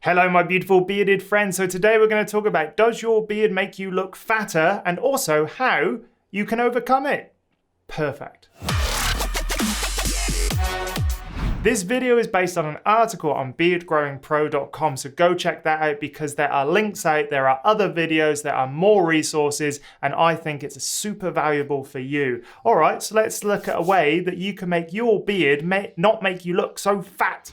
Hello, my beautiful bearded friends. So today we're going to talk about, does your beard make you look fatter, and also how you can overcome it? Perfect. This video is based on an article on beardgrowingpro.com, so go check that out because there are links out, there are other videos, there are more resources, and I think it's super valuable for you. All right, so let's look at a way that you can make your beard not make you look so fat.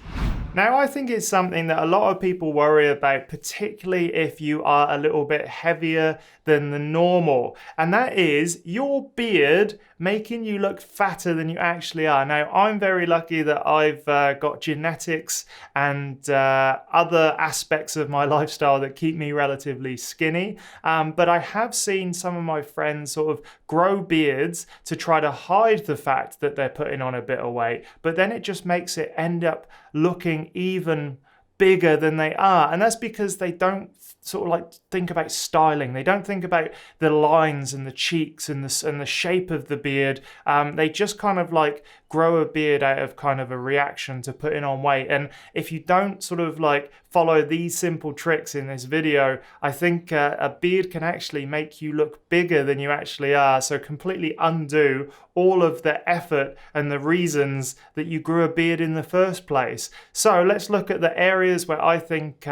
Now, I think it's something that a lot of people worry about, particularly if you are a little bit heavier than the normal, and that is your beard making you look fatter than you actually are. Now, I'm very lucky that I've got genetics and other aspects of my lifestyle that keep me relatively skinny, but I have seen some of my friends sort of grow beards to try to hide the fact that they're putting on a bit of weight, but then it just makes it end up looking even bigger than they are. And that's because they don't sort of like think about styling. They don't think about the lines and the cheeks and the shape of the beard. They just kind of like grow a beard out of kind of a reaction to putting on weight. And if you don't sort of like follow these simple tricks in this video, I think a beard can actually make you look bigger than you actually are. So completely undo all of the effort and the reasons that you grew a beard in the first place. So let's look at the areas where I think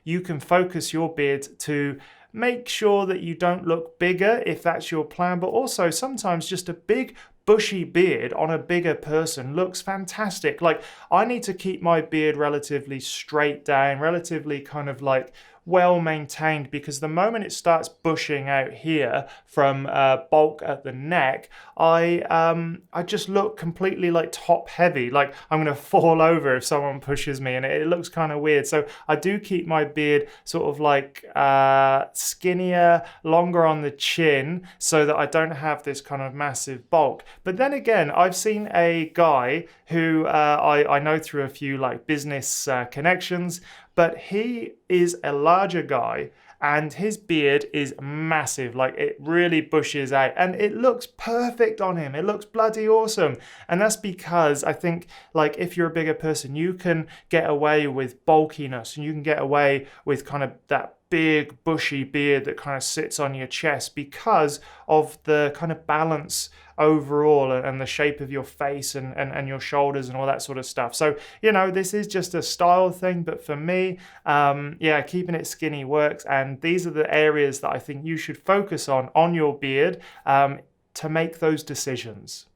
you can focus your beard to make sure that you don't look bigger if that's your plan, but also sometimes just a big bushy beard on a bigger person looks fantastic. Like, I need to keep my beard relatively straight down, relatively kind of like well maintained, because the moment it starts bushing out here from bulk at the neck, I just look completely like top heavy, like I'm gonna fall over if someone pushes me, and it looks kind of weird. So I do keep my beard sort of like skinnier, longer on the chin, so that I don't have this kind of massive bulk. But then again, I've seen a guy who I know through a few like business connections, but he is a larger guy and his beard is massive, like it really bushes out and it looks perfect on him. It looks bloody awesome. And that's because I think, like, if you're a bigger person, you can get away with bulkiness and you can get away with kind of that big bushy beard that kind of sits on your chest because of the kind of balance overall and the shape of your face and your shoulders and all that sort of stuff. So, you know, this is just a style thing, but for me, keeping it skinny works, and these are the areas that I think you should focus on your beard to make those decisions.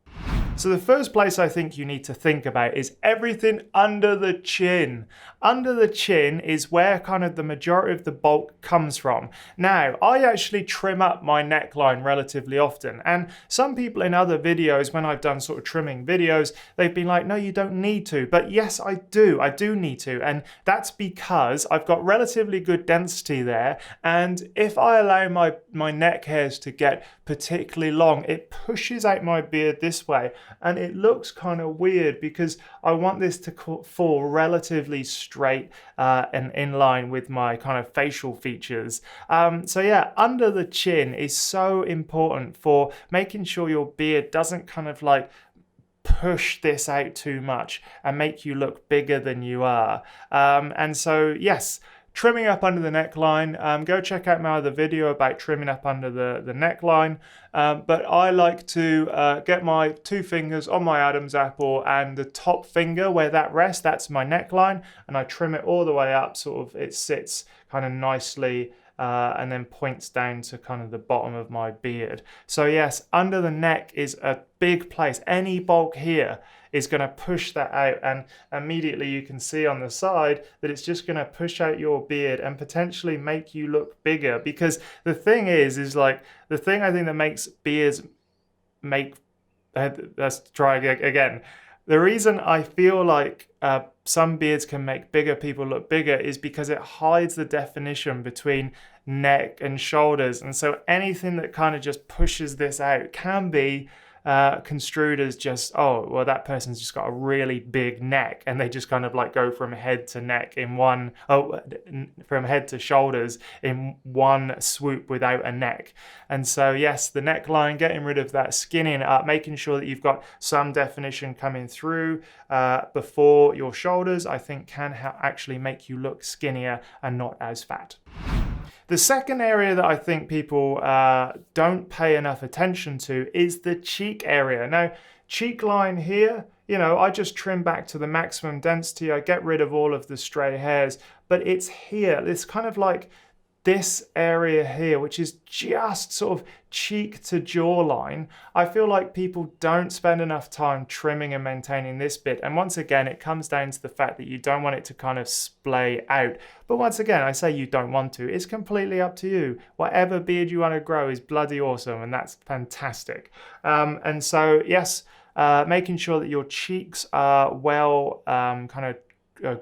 So the first place I think you need to think about is everything under the chin. Under the chin is where kind of the majority of the bulk comes from. Now, I actually trim up my neckline relatively often, and some people in other videos, when I've done sort of trimming videos, they've been like, no, you don't need to. But yes, I do need to, and that's because I've got relatively good density there, and if I allow my neck hairs to get particularly long, it pushes out my beard this way, and it looks kind of weird because I want this to fall relatively straight and in line with my kind of facial features. So yeah, under the chin is so important for making sure your beard doesn't kind of like push this out too much and make you look bigger than you are. And so yes, trimming up under the neckline, go check out my other video about trimming up under the neckline. But I like to get my two fingers on my Adam's apple, and the top finger where that rests, that's my neckline, and I trim it all the way up, sort of it sits kind of nicely and then points down to kind of the bottom of my beard. So yes, under the neck is a big place. Any bulk here is going to push that out, and immediately you can see on the side that it's just going to push out your beard and potentially make you look bigger. Because the thing is like, the thing I think that makes beards let's try again. The reason I feel like some beards can make bigger people look bigger is because it hides the definition between neck and shoulders. And so anything that kind of just pushes this out can be construed as just, oh, well, that person's just got a really big neck, and they just kind of like go from head to neck in one, from head to shoulders in one swoop without a neck. And so, yes, the neckline, getting rid of that, skinning it up, making sure that you've got some definition coming through before your shoulders, I think can actually make you look skinnier and not as fat. The second area that I think people don't pay enough attention to is the cheek area. Now, cheek line here, I just trim back to the maximum density. I get rid of all of the stray hairs, but it's here. It's kind of like this area here, which is just sort of cheek to jawline. I feel like people don't spend enough time trimming and maintaining this bit. And once again, it comes down to the fact that you don't want it to kind of splay out. But once again, I say you don't want to. It's completely up to you. Whatever beard you want to grow is bloody awesome, and that's fantastic. And so, yes, making sure that your cheeks are well kind of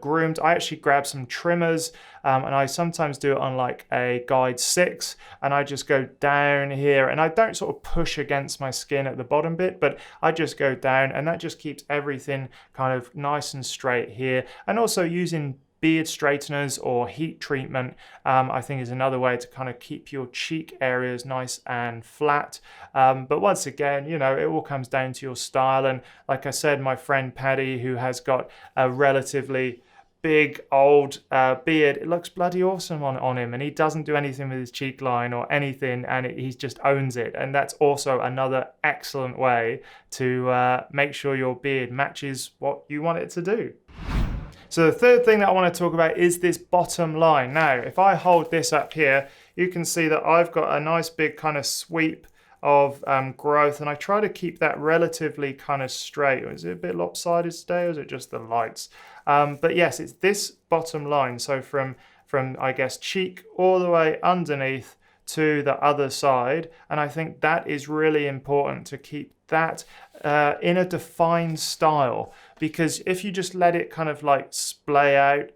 groomed. I actually grab some trimmers and I sometimes do it on like a guide 6, and I just go down here, and I don't sort of push against my skin at the bottom bit, but I just go down, and that just keeps everything kind of nice and straight here. And also using beard straighteners or heat treatment, I think is another way to kind of keep your cheek areas nice and flat. But once again, it all comes down to your style. And like I said, my friend Paddy, who has got a relatively big old beard, it looks bloody awesome on him, and he doesn't do anything with his cheek line or anything, and he just owns it. And that's also another excellent way to make sure your beard matches what you want it to do. So the third thing that I want to talk about is this bottom line. Now, if I hold this up here, you can see that I've got a nice big kind of sweep of growth, and I try to keep that relatively kind of straight. Is it a bit lopsided today, or is it just the lights? But yes, it's this bottom line. So from I guess cheek all the way underneath to the other side, and I think that is really important to keep that in a defined style, because if you just let it kind of like splay out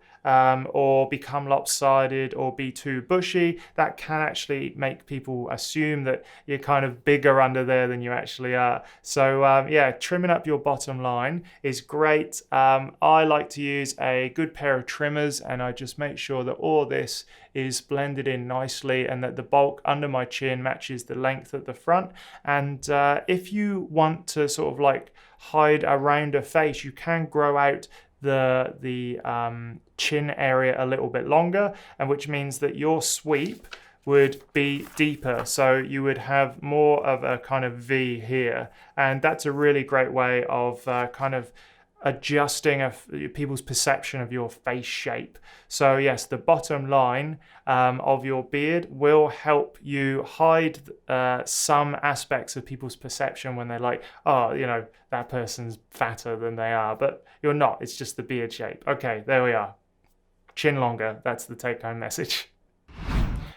or become lopsided or be too bushy, that can actually make people assume that you're kind of bigger under there than you actually are. So yeah, trimming up your bottom line is great. I like to use a good pair of trimmers, and I just make sure that all this is blended in nicely and that the bulk under my chin matches the length at the front. And if you want to sort of like hide a rounder face, you can grow out the chin area a little bit longer, and which means that your sweep would be deeper, so you would have more of a kind of V here, and that's a really great way of kind of adjusting people's perception of your face shape. So yes, the bottom line of your beard will help you hide some aspects of people's perception when they're like, oh, that person's fatter than they are, but you're not. It's just the beard shape. Okay, there we are. Chin longer. That's the take-home message.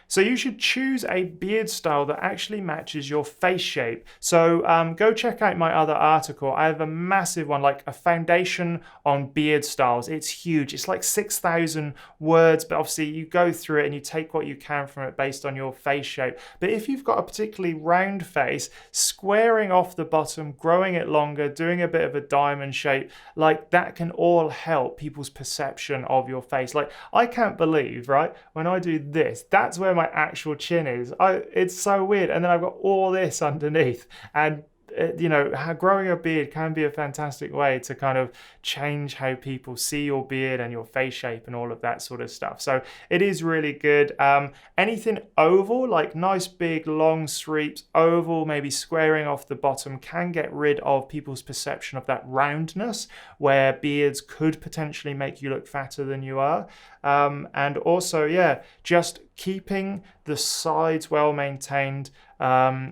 So you should choose a beard style that actually matches your face shape. So go check out my other article. I have a massive one, like a foundation on beard styles. It's huge. It's like 6,000 words, but obviously you go through it and you take what you can from it based on your face shape. But if you've got a particularly round face, squaring off the bottom, growing it longer, doing a bit of a diamond shape, like that can all help people's perception of your face. Like I can't believe, right, when I do this, that's where my actual chin is. It's so weird. And then I've got all this underneath, and growing a beard can be a fantastic way to kind of change how people see your beard and your face shape and all of that sort of stuff. So it is really good. Anything oval, like nice big long sweeps, oval, maybe squaring off the bottom, can get rid of people's perception of that roundness, where beards could potentially make you look fatter than you are. And also, yeah, just keeping the sides well maintained,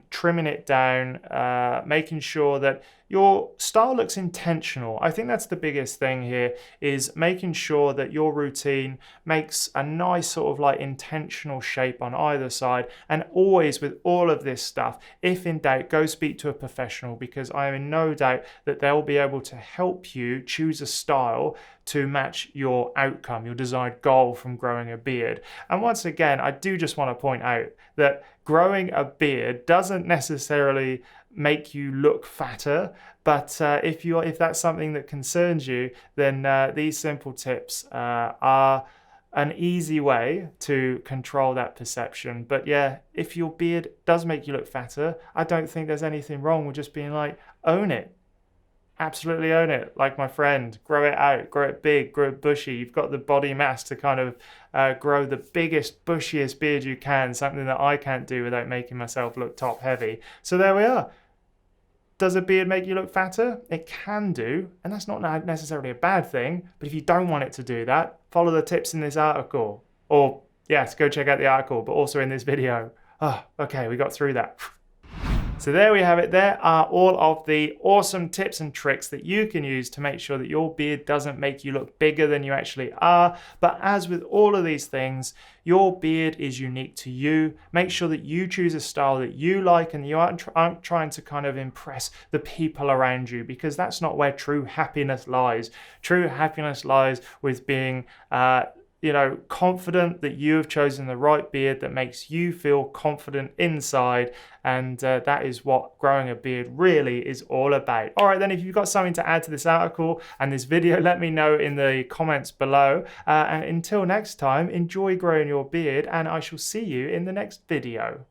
trimming it down, making sure that your style looks intentional. I think that's the biggest thing here, is making sure that your routine makes a nice sort of like intentional shape on either side. And always with all of this stuff, if in doubt, go speak to a professional, because I am in no doubt that they'll be able to help you choose a style to match your outcome, your desired goal from growing a beard. And once again, I do just want to point out that growing a beard doesn't necessarily make you look fatter. But if that's something that concerns you, then these simple tips are an easy way to control that perception. But yeah, if your beard does make you look fatter, I don't think there's anything wrong with just being like, own it. Absolutely own it. Like my friend, grow it out, grow it big, grow it bushy. You've got the body mass to kind of grow the biggest, bushiest beard you can, something that I can't do without making myself look top heavy. So there we are. Does a beard make you look fatter? It can do, and that's not necessarily a bad thing, but if you don't want it to do that, follow the tips in this article. Or, yes, go check out the article, but also in this video. Oh, okay, we got through that. So there we have it. There are all of the awesome tips and tricks that you can use to make sure that your beard doesn't make you look bigger than you actually are. But as with all of these things, your beard is unique to you. Make sure that you choose a style that you like and you aren't trying to kind of impress the people around you, because that's not where true happiness lies. True happiness lies with being confident that you have chosen the right beard that makes you feel confident inside. And that is what growing a beard really is all about. All right, then, if you've got something to add to this article and this video, let me know in the comments below. And until next time, enjoy growing your beard, and I shall see you in the next video.